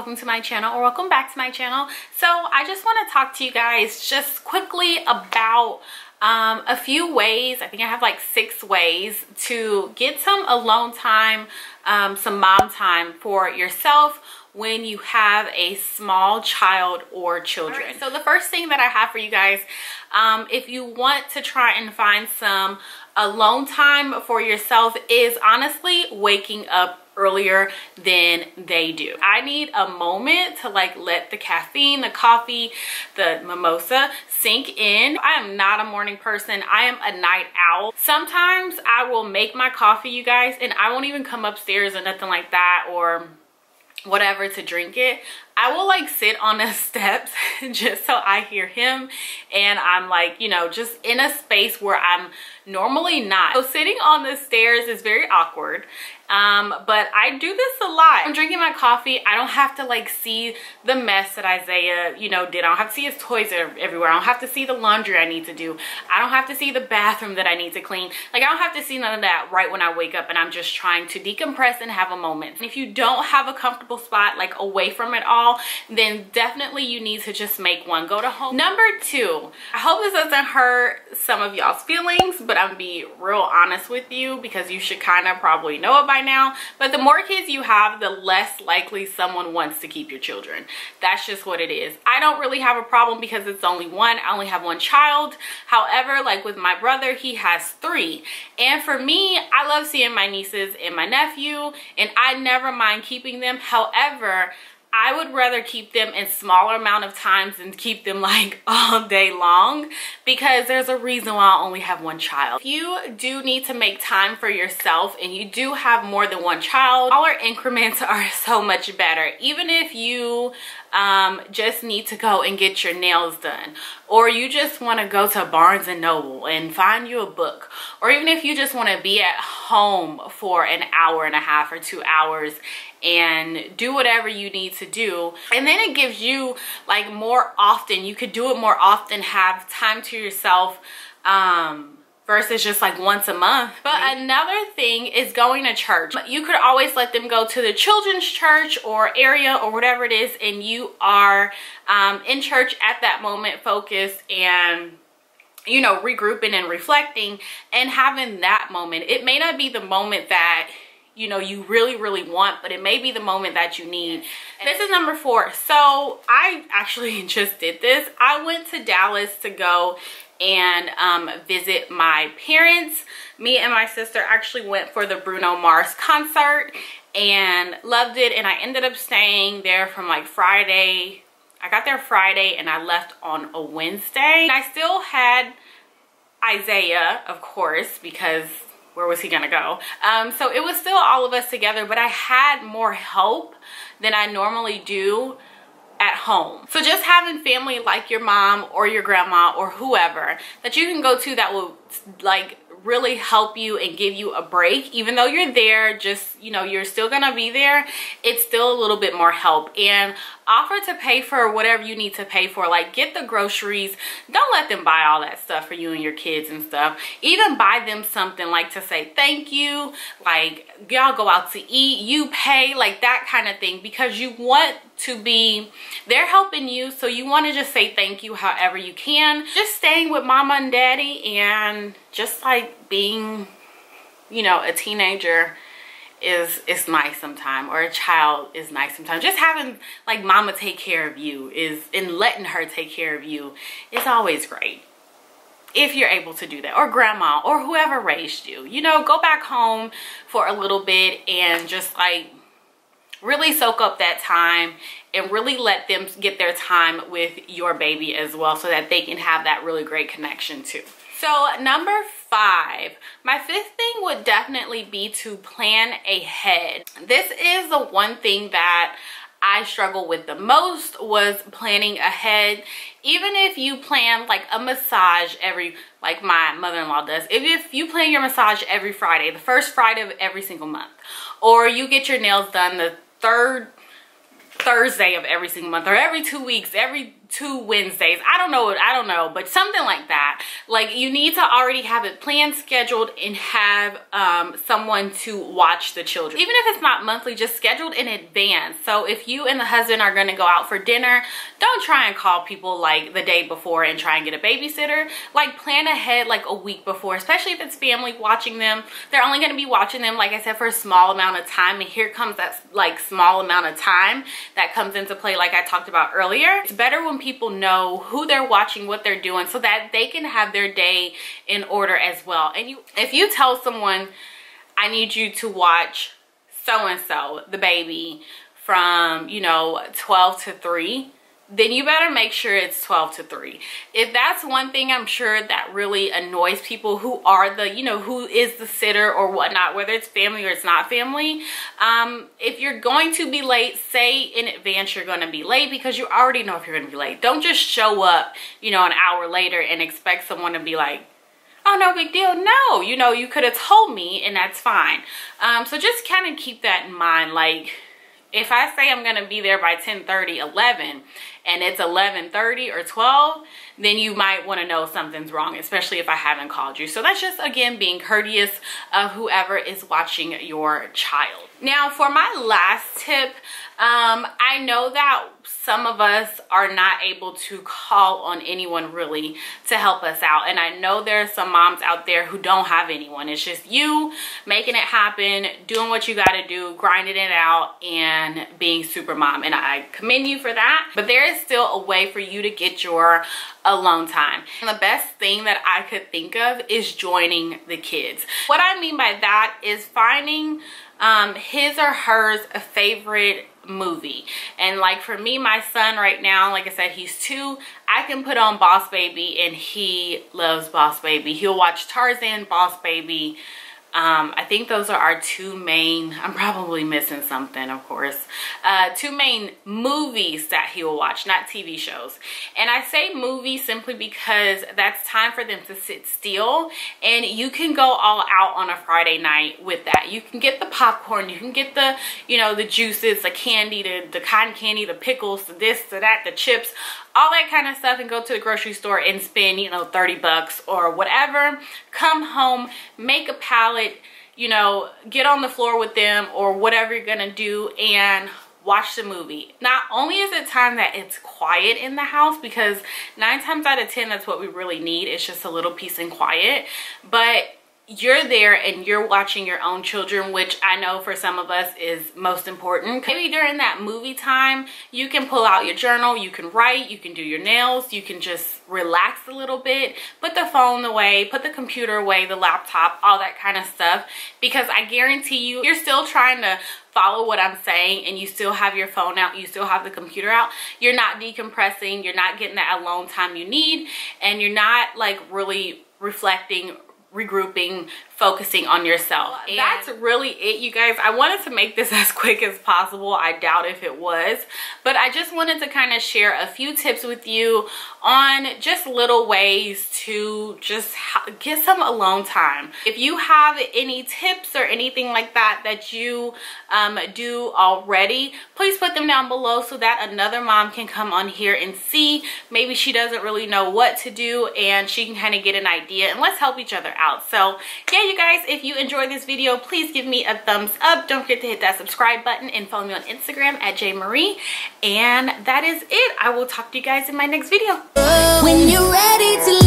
welcome to my channel, or welcome back to my channel. So I just want to talk to you guys just quickly about a few ways. I think I have like 6 ways to get some alone time, some mom time for yourself when you have a small child or children. Right, so the first thing that I have for you guys, if you want to try and find some alone time for yourself, is honestly waking up earlier than they do. I need a moment to like let the caffeine, the coffee, the mimosa sink in. I am not a morning person. I am a night owl. Sometimes I will make my coffee, you guys, and I won't even come upstairs or nothing like that or whatever to drink it. I will like sit on the steps just so I hear him, and I'm like, you know, just in a space where I'm normally not. So sitting on the stairs is very awkward, but I do this a lot. I'm drinking my coffee. I don't have to like see the mess that Isaiah, you know, did. I don't have to see his toys everywhere. I don't have to see the laundry I need to do. I don't have to see the bathroom that I need to clean. Like, I don't have to see none of that right when I wake up, and I'm just trying to decompress and have a moment. And if you don't have a comfortable spot like away from it all, then definitely you need to just make one. Go to home. Number 2, I hope this doesn't hurt some of y'all's feelings, but I'm gonna be real honest with you because you should kind of probably know it by now. But the more kids you have, the less likely someone wants to keep your children. That's just what it is. I don't really have a problem because it's only one. I only have one child. However, like with my brother, he has 3. And for me, I love seeing my nieces and my nephew, and I never mind keeping them. However, I would rather keep them in smaller amount of times than keep them like all day long, because there's a reason why I only have one child. If you do need to make time for yourself and you do have more than one child, smaller increments are so much better. Even if you just need to go and get your nails done, or you just want to go to Barnes and Noble and find you a book, or even if you just want to be at home for an hour and a half or 2 hours and do whatever you need to do, and then it gives you like more often, you could do it more often, have time to yourself, versus just like once a month. But another thing is going to church. You could always let them go to the children's church or area or whatever it is, and you are in church at that moment, focused and, you know, regrouping and reflecting and having that moment. It may not be the moment that, you know, you really want, but it may be the moment that you need. This is number 4. So I actually just did this. I went to Dallas to go and visit my parents. Me and my sister actually went for the Bruno Mars concert and loved it, and I ended up staying there from like Friday. I got there Friday and I left on a Wednesday. I still had Isaiah, of course, because where was he gonna go? So it was still all of us together, but I had more help than I normally do at home. So just having family like your mom or your grandma or whoever that you can go to that will like really help you and give you a break, even though you're there, just, you know, you're still gonna be there, it's still a little bit more help. And offer to pay for whatever you need to pay for. Like, get the groceries. Don't let them buy all that stuff for you and your kids and stuff. Even buy them something like to say thank you, like y'all go out to eat, you pay, like that kind of thing, because you want to be, they're helping you, so you want to just say thank you however you can. Just staying with mama and daddy and just like being, you know, a teenager is nice sometimes, or a child is nice sometimes. Just having like mama take care of you is, and letting her take care of you is always great if you're able to do that, or grandma or whoever raised you. You know, go back home for a little bit and just like really soak up that time and really let them get their time with your baby as well, so that they can have that really great connection too. So number 5, my 5th thing would definitely be to plan ahead. This is the one thing that I struggle with the most, was planning ahead. Even if you plan like a massage every, like my mother-in-law does, if you plan your massage every Friday, the first Friday of every single month, or you get your nails done the 3rd Thursday of every single month, or every 2 weeks, every 2 Wednesdays. I don't know, but something like that. Like, you need to already have it planned, scheduled, and have someone to watch the children. Even if it's not monthly, just scheduled in advance. So if you and the husband are gonna go out for dinner, don't try and call people like the day before and try and get a babysitter. Like, plan ahead like a week before, especially if it's family watching them. They're only gonna be watching them, like I said, for a small amount of time, and here comes that like small amount of time that comes into play, like I talked about earlier. It's better when people know who they're watching, what they're doing, so that they can have their day in order as well. And if you tell someone, I need you to watch so-and-so, the baby, from, you know, 12 to 3, then you better make sure it's 12 to 3. If that's one thing, I'm sure that really annoys people who are the, you know, who is the sitter or whatnot, whether it's family or it's not family. If you're going to be late, say in advance you're going to be late, because you already know if you're going to be late. Don't just show up, you know, an hour later and expect someone to be like, oh, no big deal. No, you know, you could have told me and that's fine. So just kind of keep that in mind. Like, if I say I'm going to be there by 10:30, 11, and it's 11:30 or 12, then you might want to know something's wrong, especially if I haven't called you. So that's just, again, being courteous of whoever is watching your child. Now, for my last tip, I know that some of us are not able to call on anyone really to help us out. And I know there are some moms out there who don't have anyone. It's just you making it happen, doing what you got to do, grinding it out, and being super mom. And I commend you for that. But there is still a way for you to get your alone time. And the best thing that I could think of is joining the kids. What I mean by that is finding his or hers a favorite movie. And like for me, my son right now, like I said, he's 2. I can put on Boss Baby and he loves Boss Baby. He'll watch Tarzan, Boss Baby. I think those are our 2 main, I'm probably missing something, of course, 2 main movies that he will watch, not TV shows. And I say movies simply because that's time for them to sit still, and you can go all out on a Friday night with that. You can get the popcorn, you can get the, you know, the juices, the candy, the cotton candy, the pickles, the this, the that, the chips, all that kind of stuff, and go to the grocery store and spend, you know, 30 bucks or whatever. Come home, make a palette, you know, get on the floor with them or whatever you're gonna do, and watch the movie. Not only is it time that it's quiet in the house, because 9 times out of 10 that's what we really need, it's just a little peace and quiet, but you're there and you're watching your own children, which I know for some of us is most important. Maybe during that movie time, you can pull out your journal, you can write, you can do your nails, you can just relax a little bit, put the phone away, put the computer away, the laptop, all that kind of stuff, because I guarantee you, you're still trying to follow what I'm saying and you still have your phone out, you still have the computer out. You're not decompressing, you're not getting that alone time you need, and you're not like really reflecting, regrouping, focusing on yourself. And that's really it, you guys. I wanted to make this as quick as possible. I doubt if it was, but I just wanted to kind of share a few tips with you on just little ways to just get some alone time. If you have any tips or anything like that that you do already, please put them down below so that another mom can come on here and see. Maybe she doesn't really know what to do and she can kind of get an idea, and let's help each other out. So yeah, you guys, if you enjoyed this video, please give me a thumbs up. Don't forget to hit that subscribe button and follow me on Instagram at JMarie. And that is it. I will talk to you guys in my next video. When you're ready to